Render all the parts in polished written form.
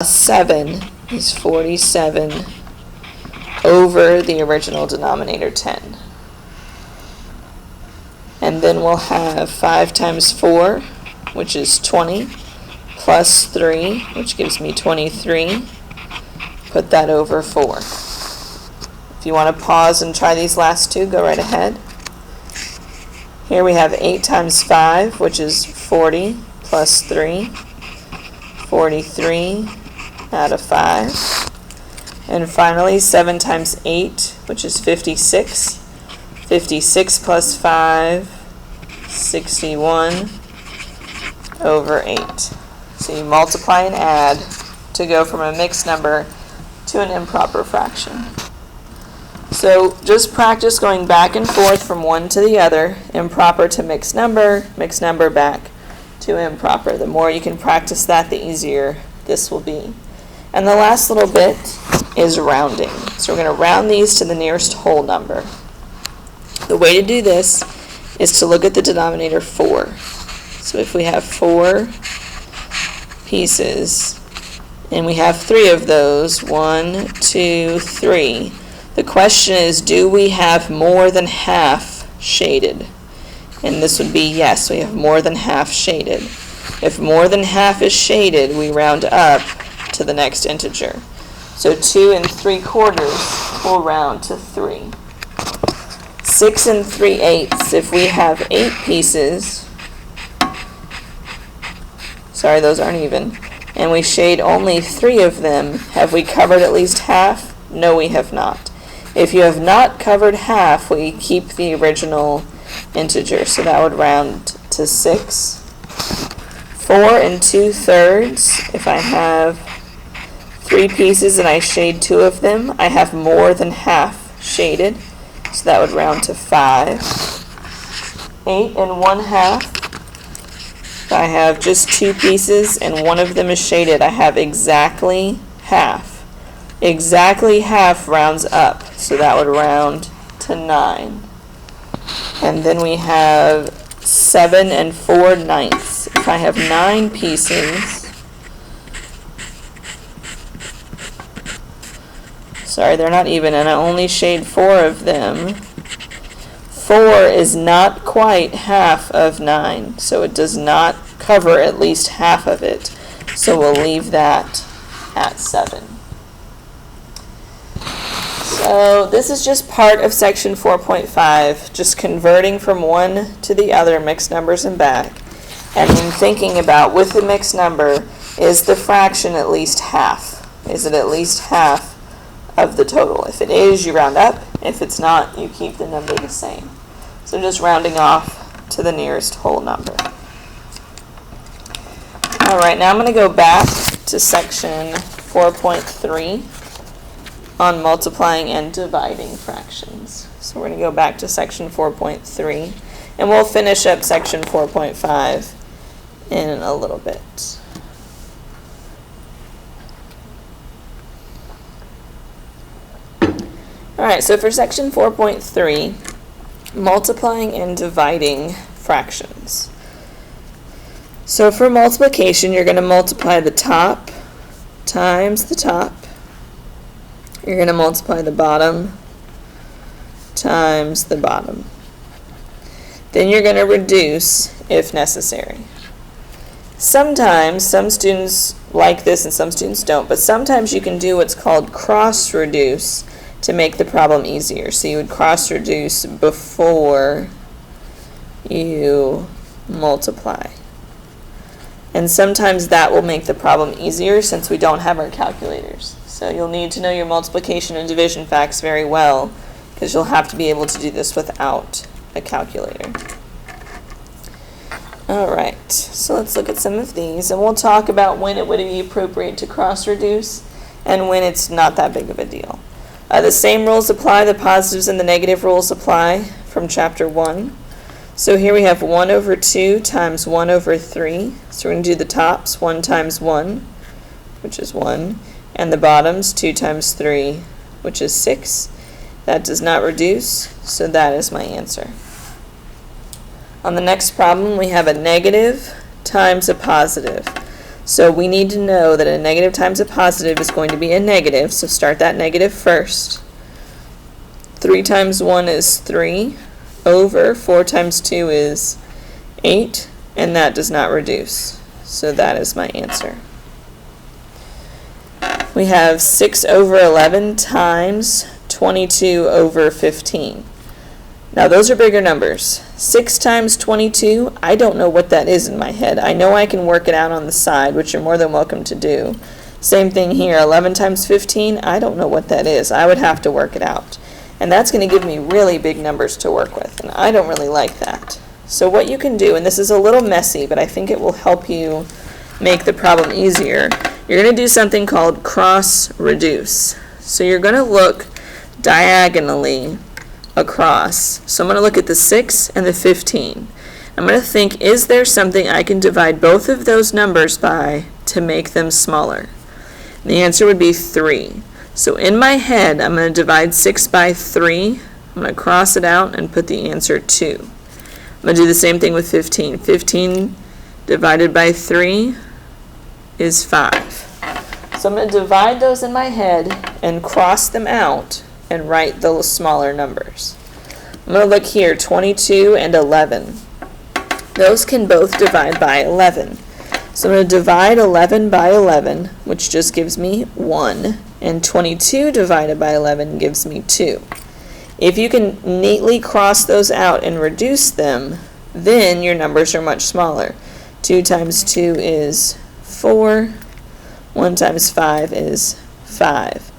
7 is 47 over the original denominator 10. And then we'll have 5 times 4, which is 20, plus 3, which gives me 23. Put that over 4. If you want to pause and try these last two, go right ahead. Here we have 8 times 5, which is 40, plus 3, 43, add a 5. And finally, 7 times 8, which is 56. 56 plus 5, 61 over 8. So you multiply and add to go from a mixed number to an improper fraction. So just practice going back and forth from one to the other, improper to mixed number back to improper. The more you can practice that, the easier this will be. And the last little bit is rounding. So we're going to round these to the nearest whole number. The way to do this is to look at the denominator 4. So if we have 4 pieces, and we have 3 of those, 1, 2, 3, the question is, do we have more than half shaded? And this would be yes, we have more than half shaded. If more than half is shaded, we round up to the next integer. So 2 3/4 will round to 3. 6 3/8, if we have 8 pieces, sorry, those aren't even, and we shade only 3 of them, have we covered at least half? No, we have not. If you have not covered half, we keep the original integer, so that would round to 6. 4 2/3, if I have 3 pieces and I shade 2 of them, I have more than half shaded, so that would round to 5. 8 1/2, if I have just 2 pieces and one of them is shaded, I have exactly half. Exactly half rounds up, so that would round to 9. And then we have 7 4/9. If I have 9 pieces, sorry, they're not even, and I only shade 4 of them. 4 is not quite half of 9, so it does not cover at least half of it. So we'll leave that at 7. So this is just part of section 4.5, just converting from one to the other, mixed numbers and back, and then thinking about, with the mixed number, is the fraction at least half? Is it at least half of the total? If it is, you round up. If it's not, you keep the number the same. So just rounding off to the nearest whole number. All right, now I'm going to go back to section 4.3 on multiplying and dividing fractions. So we're going to go back to section 4.3, and we'll finish up section 4.5 in a little bit. All right, so for section 4.3, multiplying and dividing fractions. So for multiplication, you're going to multiply the top times the top. You're going to multiply the bottom times the bottom. Then you're going to reduce if necessary. Sometimes, some students like this and some students don't, but sometimes you can do what's called cross-reduce to make the problem easier. So you would cross-reduce before you multiply. And sometimes that will make the problem easier since we don't have our calculators. So you'll need to know your multiplication and division facts very well, because you'll have to be able to do this without a calculator. All right, so let's look at some of these, and we'll talk about when it would be appropriate to cross-reduce and when it's not that big of a deal. The same rules apply, the positives and the negative rules apply from chapter 1. So here we have 1 over 2 times 1 over 3. So we're going to do the tops, 1 times 1, which is 1, and the bottoms, 2 times 3, which is 6. That does not reduce, so that is my answer. On the next problem, we have a negative times a positive. So we need to know that a negative times a positive is going to be a negative, so start that negative first. 3 times 1 is 3, over 4 times 2 is 8, and that does not reduce. So that is my answer. We have 6 over 11 times 22 over 15. Now those are bigger numbers. 6 times 22, I don't know what that is in my head. I know I can work it out on the side, which you're more than welcome to do. Same thing here, 11 times 15, I don't know what that is. I would have to work it out. And that's going to give me really big numbers to work with, and I don't really like that. So what you can do, and this is a little messy, but I think it will help you make the problem easier, you're going to do something called cross-reduce. So you're going to look diagonally across. So I'm going to look at the 6 and the 15. I'm going to think, is there something I can divide both of those numbers by to make them smaller? And the answer would be 3. So in my head, I'm going to divide 6 by 3. I'm going to cross it out and put the answer 2. I'm going to do the same thing with 15. 15 divided by 3 is 5. So I'm going to divide those in my head and cross them out and write those smaller numbers. I'm going to look here, 22 and 11. Those can both divide by 11. So I'm going to divide 11 by 11, which just gives me 1, and 22 divided by 11 gives me 2. If you can neatly cross those out and reduce them, then your numbers are much smaller. 2 times 2 is 4. 1 times 5 is 5.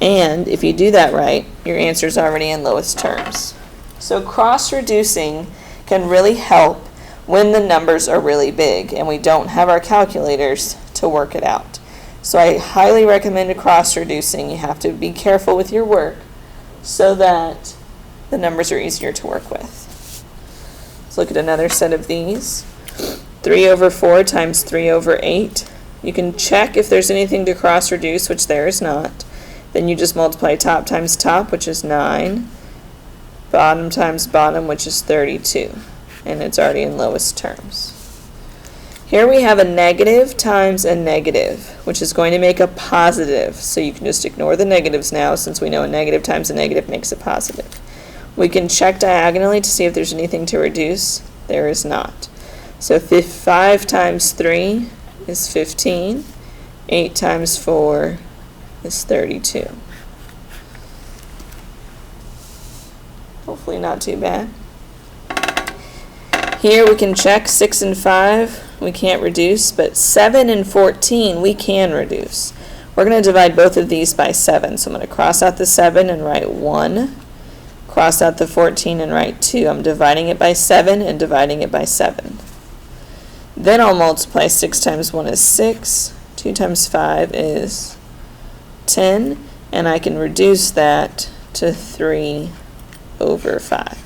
And if you do that right, your answer is already in lowest terms. So cross-reducing can really help when the numbers are really big and we don't have our calculators to work it out. So I highly recommend cross-reducing. You have to be careful with your work so that the numbers are easier to work with. Let's look at another set of these. 3 over 4 times 3 over 8. You can check if there's anything to cross-reduce, which there is not. Then you just multiply top times top, which is 9, bottom times bottom, which is 32, and it's already in lowest terms. Here we have a negative times a negative, which is going to make a positive, so you can just ignore the negatives now since we know a negative times a negative makes a positive. We can check diagonally to see if there's anything to reduce. There is not. So 5 times 3 is 15, 8 times 4 is 32. Hopefully not too bad. Here we can check 6 and 5. We can't reduce, but 7 and 14 we can reduce. We're going to divide both of these by 7. So I'm going to cross out the 7 and write 1. Cross out the 14 and write 2. I'm dividing it by 7 and dividing it by 7. Then I'll multiply 6 times 1 is 6. 2 times 5 is 10, and I can reduce that to 3 over 5.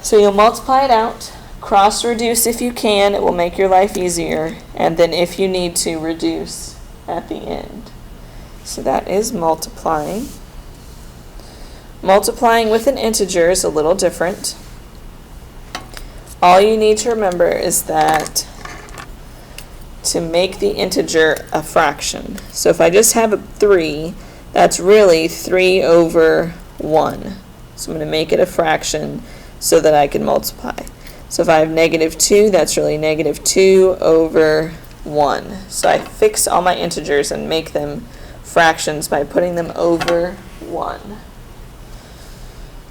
So you'll multiply it out, cross-reduce if you can, it will make your life easier, and then if you need to, reduce at the end. So that is multiplying. Multiplying with an integer is a little different. All you need to remember is that to make the integer a fraction. So if I just have a 3, that's really 3 over 1. So I'm going to make it a fraction so that I can multiply. So if I have negative 2, that's really negative 2 over 1. So I fix all my integers and make them fractions by putting them over 1.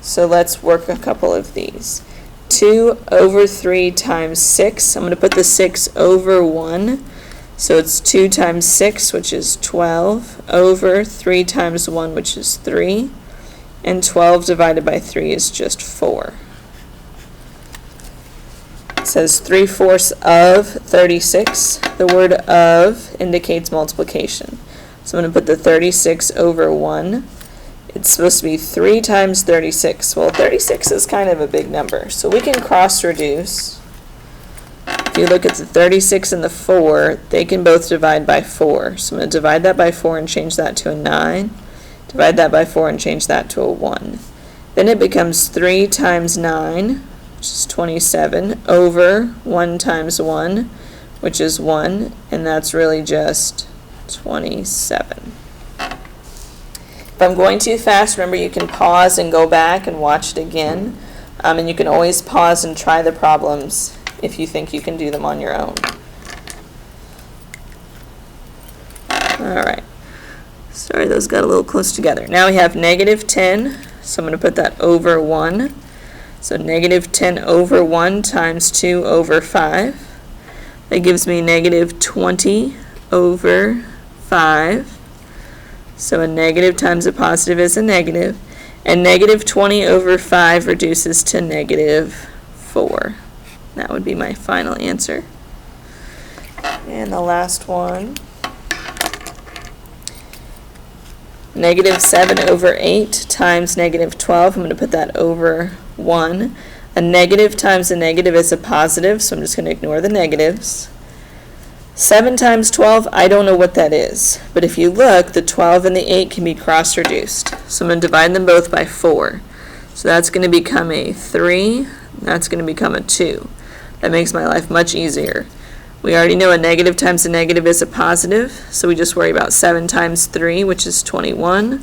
So let's work a couple of these. 2 over 3 times 6. I'm going to put the 6 over 1. So it's 2 times 6, which is 12, over 3 times 1, which is 3. And 12 divided by 3 is just 4. It says 3/4 of 36. The word of indicates multiplication. So I'm going to put the 36 over 1. It's supposed to be 3 times 36. Well, 36 is kind of a big number, so we can cross-reduce. If you look at the 36 and the 4, they can both divide by 4. So I'm going to divide that by 4 and change that to a 9. Divide that by 4 and change that to a 1. Then it becomes 3 times 9, which is 27, over 1 times 1, which is 1, and that's really just 27. If I'm going too fast, remember you can pause and go back and watch it again. And you can always pause and try the problems if you think you can do them on your own. Alright, sorry those got a little close together. Now we have -10, so I'm going to put that over 1. So -10 over 1 times 2 over 5. That gives me -20 over 5. So a negative times a positive is a negative. And -20 over 5 reduces to -4. That would be my final answer. And the last one. -7 over 8 times -12. I'm going to put that over 1. A negative times a negative is a positive, so I'm just going to ignore the negatives. 7 times 12, I don't know what that is. But if you look, the 12 and the 8 can be cross-reduced. So I'm going to divide them both by 4. So that's going to become a 3. That's going to become a 2. That makes my life much easier. We already know a negative times a negative is a positive, so we just worry about 7 times 3, which is 21,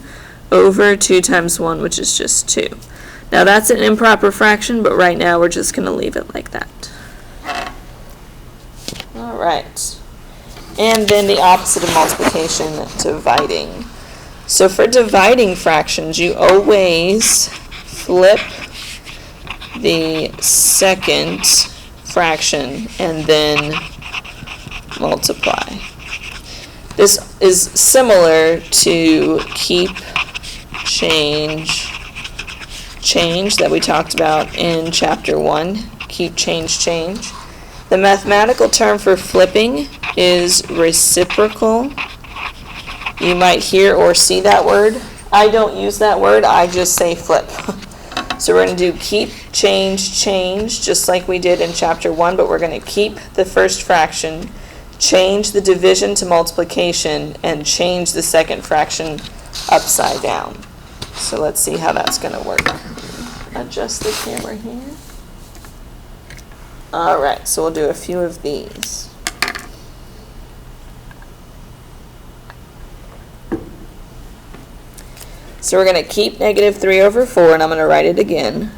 over 2 times 1, which is just 2. Now that's an improper fraction, but right now we're just going to leave it like that. All right. And then the opposite of multiplication, dividing. So for dividing fractions, you always flip the second fraction and then multiply. This is similar to keep, change that we talked about in chapter 1. Keep, change. The mathematical term for flipping is reciprocal. You might hear or see that word. I don't use that word, I just say flip. So we're going to do keep, change, just like we did in chapter 1, but we're going to keep the first fraction, change the division to multiplication, and change the second fraction upside down. So let's see how that's going to work. Adjust the camera here. Alright, so we'll do a few of these. So we're going to keep -3 over 4, and I'm going to write it again.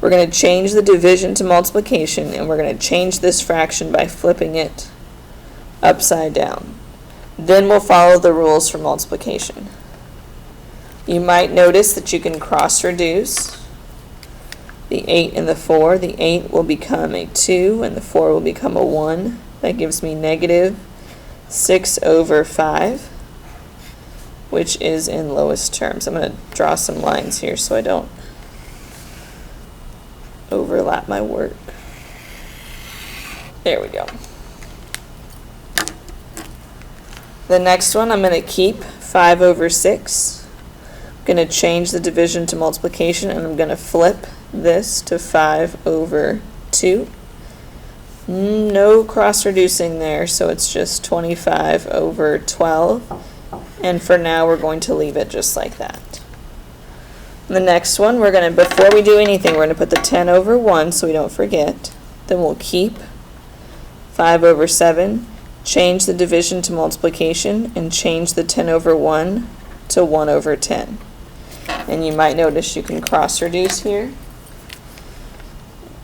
We're going to change the division to multiplication, and we're going to change this fraction by flipping it upside down. Then we'll follow the rules for multiplication. You might notice that you can cross-reduce the 8 and the 4. The 8 will become a 2, and the 4 will become a 1. That gives me -6 over 5. Which is in lowest terms. I'm going to draw some lines here so I don't overlap my work. There we go. The next one I'm going to keep 5 over 6. I'm going to change the division to multiplication, and I'm going to flip this to 5 over 2. No cross-reducing there, so it's just 25 over 12. And for now, we're going to leave it just like that. The next one, we're going to, before we do anything, we're going to put the 10 over 1 so we don't forget. Then we'll keep 5 over 7, change the division to multiplication, and change the 10 over 1 to 1 over 10. And you might notice you can cross-reduce here.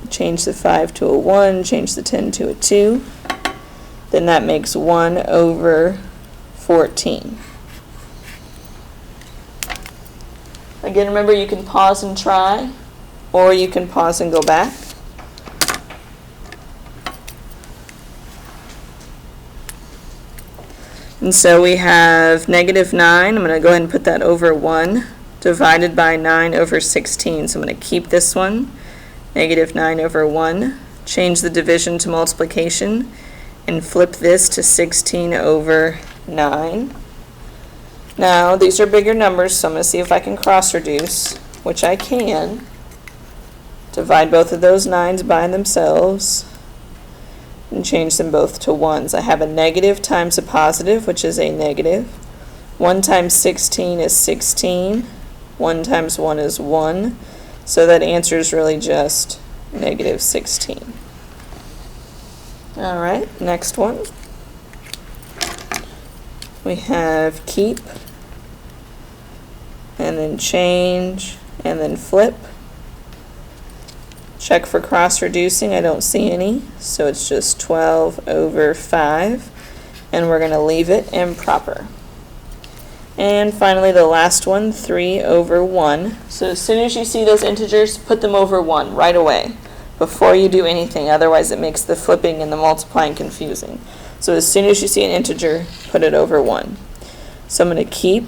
Change the 5 to a 1, change the 10 to a 2. Then that makes 1 over 14. Again, remember you can pause and try, or you can pause and go back. And so we have -9. I'm going to go ahead and put that over 1, divided by 9 over 16. So I'm going to keep this one, -9 over 1, change the division to multiplication, and flip this to 16 over 9. Now, these are bigger numbers, so I'm going to see if I can cross-reduce, which I can. Divide both of those 9s by themselves, and change them both to 1s. I have a negative times a positive, which is a negative. 1 times 16 is 16. 1 times 1 is 1. So that answer is really just -16. All right, next one. We have keep, and then change, and then flip. Check for cross reducing, I don't see any, so it's just 12 over 5, and we're going to leave it improper. And finally the last one, 3 over 1. So as soon as you see those integers, put them over 1 right away before you do anything, otherwise it makes the flipping and the multiplying confusing. So as soon as you see an integer, put it over 1. So I'm going to keep,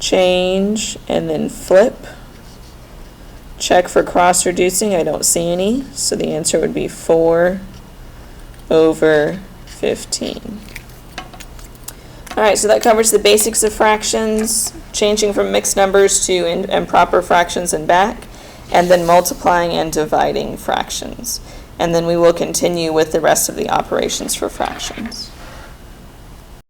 change, and then flip. Check for cross reducing, I don't see any, so the answer would be 4 over 15. Alright, so that covers the basics of fractions, changing from mixed numbers to improper fractions and back, and then multiplying and dividing fractions. And then we will continue with the rest of the operations for fractions.